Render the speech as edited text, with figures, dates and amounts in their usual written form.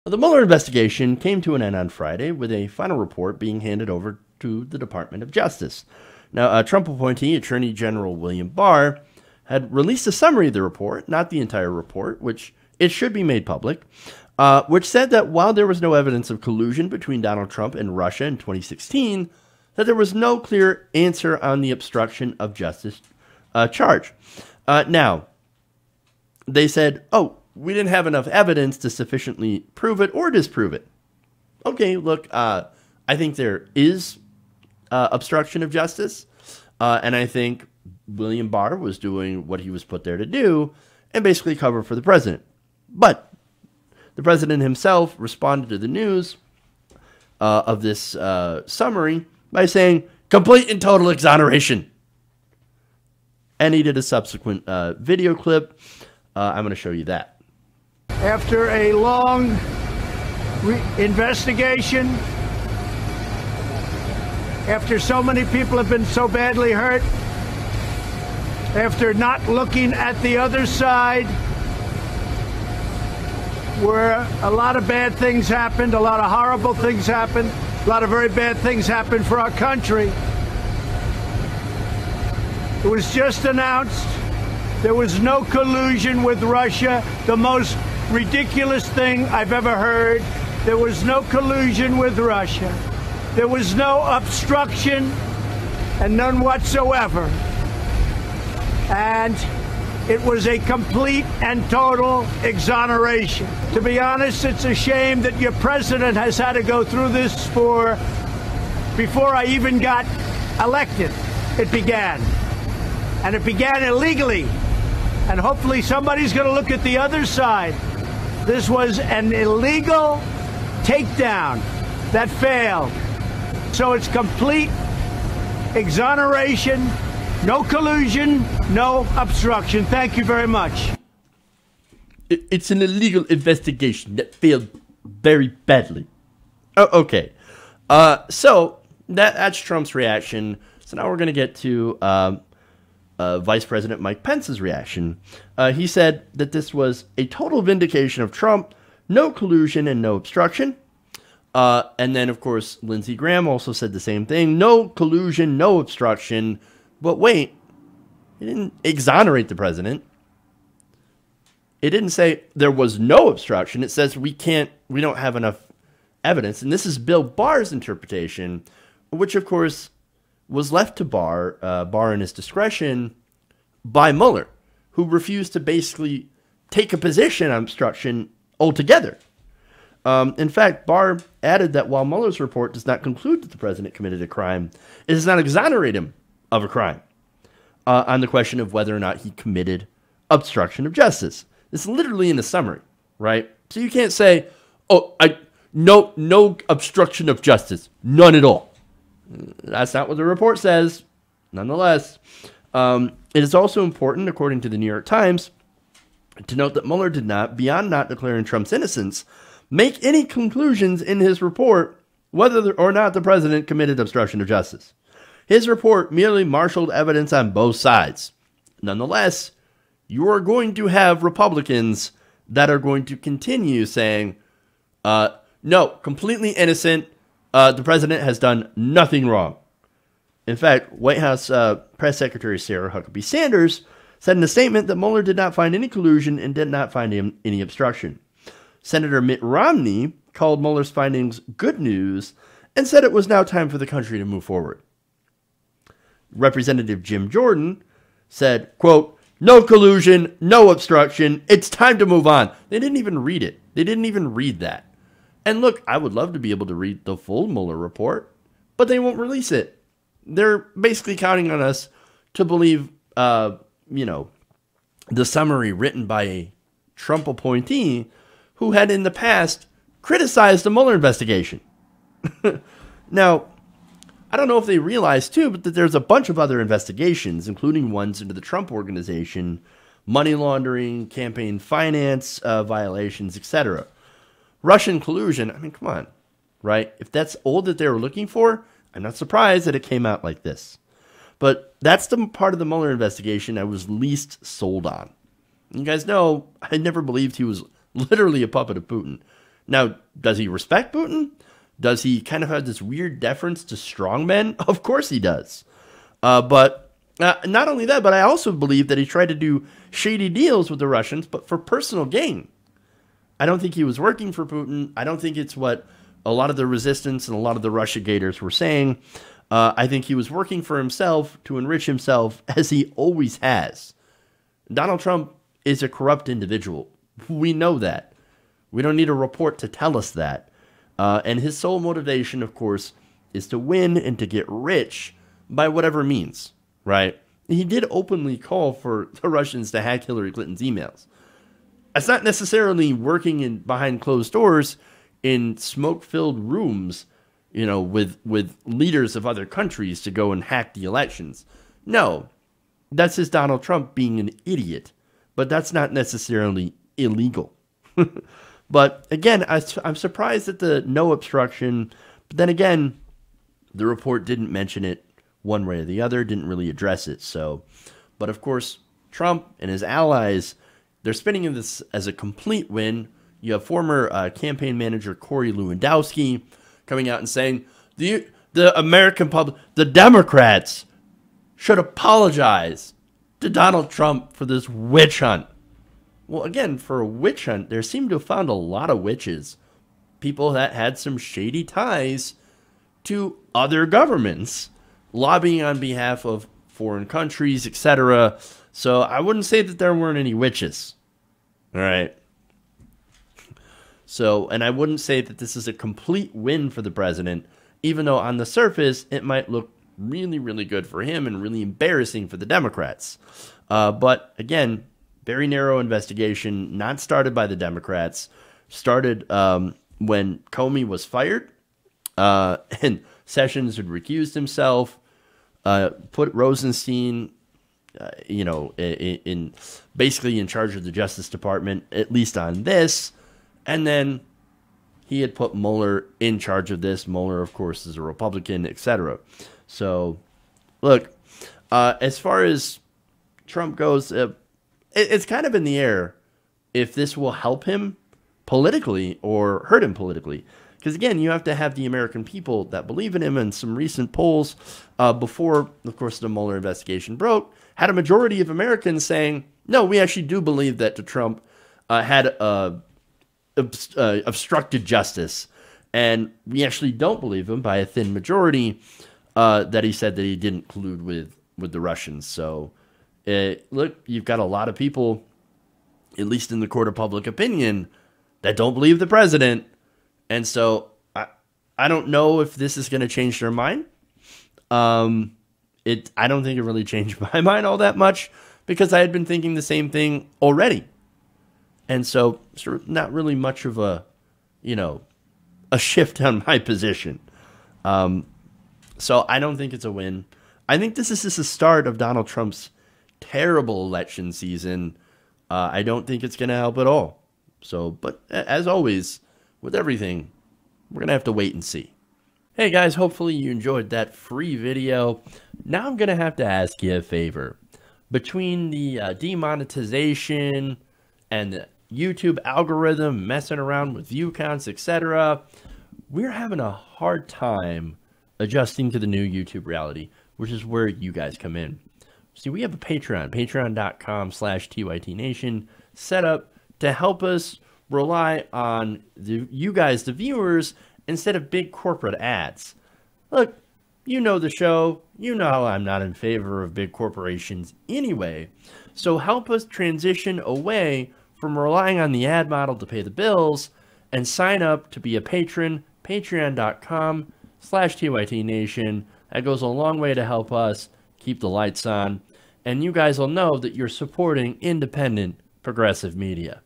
The Mueller investigation came to an end on Friday with a final report being handed over to the Department of Justice. Now, Trump appointee Attorney General William Barr had released a summary of the report, not the entire report, which it should be made public, which said that while there was no evidence of collusion between Donald Trump and Russia in 2016, that there was no clear answer on the obstruction of justice charge. Now, they said, we didn't have enough evidence to sufficiently prove it or disprove it. Okay, look, I think there is obstruction of justice, and I think William Barr was doing what he was put there to do and basically cover for the president. But the president himself responded to the news of this summary by saying, complete and total exoneration. And he did a subsequent video clip. I'm going to show you that. After a long investigation, after so many people have been so badly hurt, after not looking at the other side, where a lot of bad things happened, a lot of horrible things happened, a lot of very bad things happened for our country. It was just announced there was no collusion with Russia, the most ridiculous thing I've ever heard. There was no collusion with Russia. There was no obstruction, and none whatsoever. And it was a complete and total exoneration. To be honest, it's a shame that your president has had to go through this before I even got elected. It began. And it began illegally. And hopefully somebody's going to look at the other side. This was an illegal takedown that failed. So it's complete exoneration, no collusion, no obstruction. Thank you very much. It's an illegal investigation that failed very badly. Oh, okay. So that's Trump's reaction. So now we're going to get to Vice President Mike Pence's reaction. He said that this was a total vindication of Trump, no collusion and no obstruction. And then, of course, Lindsey Graham also said the same thing. No collusion, no obstruction. But wait, he didn't exonerate the president. It didn't say there was no obstruction. It says we don't have enough evidence. And this is Bill Barr's interpretation, which, of course, was left to Barr in his discretion by Mueller, who refused to basically take a position on obstruction altogether. In fact, Barr added that while Mueller's report does not conclude that the president committed a crime, it does not exonerate him of a crime on the question of whether or not he committed obstruction of justice. It's literally in the summary, right? So you can't say, no obstruction of justice, none at all. That's not what the report says. Nonetheless, it is also important, according to the New York Times, to note that Mueller did not, beyond not declaring Trump's innocence, make any conclusions in his report whether or not the president committed obstruction of justice. His report merely marshaled evidence on both sides. Nonetheless, you are going to have Republicans that are going to continue saying, no, completely innocent. The president has done nothing wrong. In fact, White House Press Secretary Sarah Huckabee Sanders said in a statement that Mueller did not find any collusion and did not find any obstruction. Senator Mitt Romney called Mueller's findings good news and said it was now time for the country to move forward. Representative Jim Jordan said, quote, no collusion, no obstruction, it's time to move on. They didn't even read it. They didn't even read that. And look, I would love to be able to read the full Mueller report, but they won't release it. They're basically counting on us to believe, the summary written by a Trump appointee who had in the past criticized the Mueller investigation. Now, I don't know if they realize, too, but that there's a bunch of other investigations, including ones into the Trump Organization, money laundering, campaign finance violations, etc. Russian collusion, I mean, come on, right? If that's all that they were looking for, I'm not surprised that it came out like this. But that's the part of the Mueller investigation I was least sold on. You guys know, I never believed he was literally a puppet of Putin. Now, does he respect Putin? Does he kind of have this weird deference to strongmen? Of course he does. But not only that, but I also believe that he tried to do shady deals with the Russians, but for personal gain. I don't think he was working for Putin. I don't think it's what a lot of the resistance and a lot of the Russiagators were saying. I think he was working for himself to enrich himself, as he always has. Donald Trump is a corrupt individual. We know that. We don't need a report to tell us that. And his sole motivation, of course, is to win and to get rich by whatever means, right? He did openly call for the Russians to hack Hillary Clinton's emails. That's not necessarily working behind closed doors in smoke-filled rooms, you know, with leaders of other countries to go and hack the elections. No, that's just Donald Trump being an idiot. But that's not necessarily illegal. But again, I'm surprised at the no obstruction. But then again, the report didn't mention it one way or the other, didn't really address it. So, but of course, Trump and his allies, they're spinning this as a complete win. You have former campaign manager Corey Lewandowski coming out and saying the American public, the Democrats, should apologize to Donald Trump for this witch hunt. Well, again, for a witch hunt, there seem to have found a lot of witches. People that had some shady ties to other governments, lobbying on behalf of foreign countries, etc. So I wouldn't say that there weren't any witches. All right. So, and I wouldn't say that this is a complete win for the president, even though on the surface, it might look really, really good for him and really embarrassing for the Democrats. But again, very narrow investigation, not started by the Democrats, started when Comey was fired, and Sessions had recused himself, put Rosenstein, in basically in charge of the Justice Department, at least on this, and then he had put Mueller in charge of this. Mueller, of course, is a Republican, etc. So, look, as far as Trump goes, it's kind of in the air if this will help him politically or hurt him politically. Because, again, you have to have the American people that believe in him. And some recent polls before, of course, the Mueller investigation broke had a majority of Americans saying, no, we actually do believe that Trump had obstructed justice. And we actually don't believe him by a thin majority that he said that he didn't collude with the Russians. So, look, you've got a lot of people, at least in the court of public opinion, that don't believe the president. And so I don't know if this is going to change their mind. I don't think it really changed my mind all that much because I had been thinking the same thing already. And so sort of not really much of a shift on my position. So I don't think it's a win. I think this is just the start of Donald Trump's terrible election season. I don't think it's going to help at all. So, but as always, with everything, we're going to have to wait and see. Hey guys, hopefully you enjoyed that free video. Now I'm going to have to ask you a favor. Between the demonetization and the YouTube algorithm messing around with view counts, etc., we're having a hard time adjusting to the new YouTube reality, which is where you guys come in. See, we have a Patreon, patreon.com/TYTNation, set up to help us rely on you guys, the viewers, instead of big corporate ads. Look, you know the show. You know I'm not in favor of big corporations anyway. So help us transition away from relying on the ad model to pay the bills and sign up to be a patron, patreon.com/TYTNation. That goes a long way to help us keep the lights on. And you guys will know that you're supporting independent, progressive media.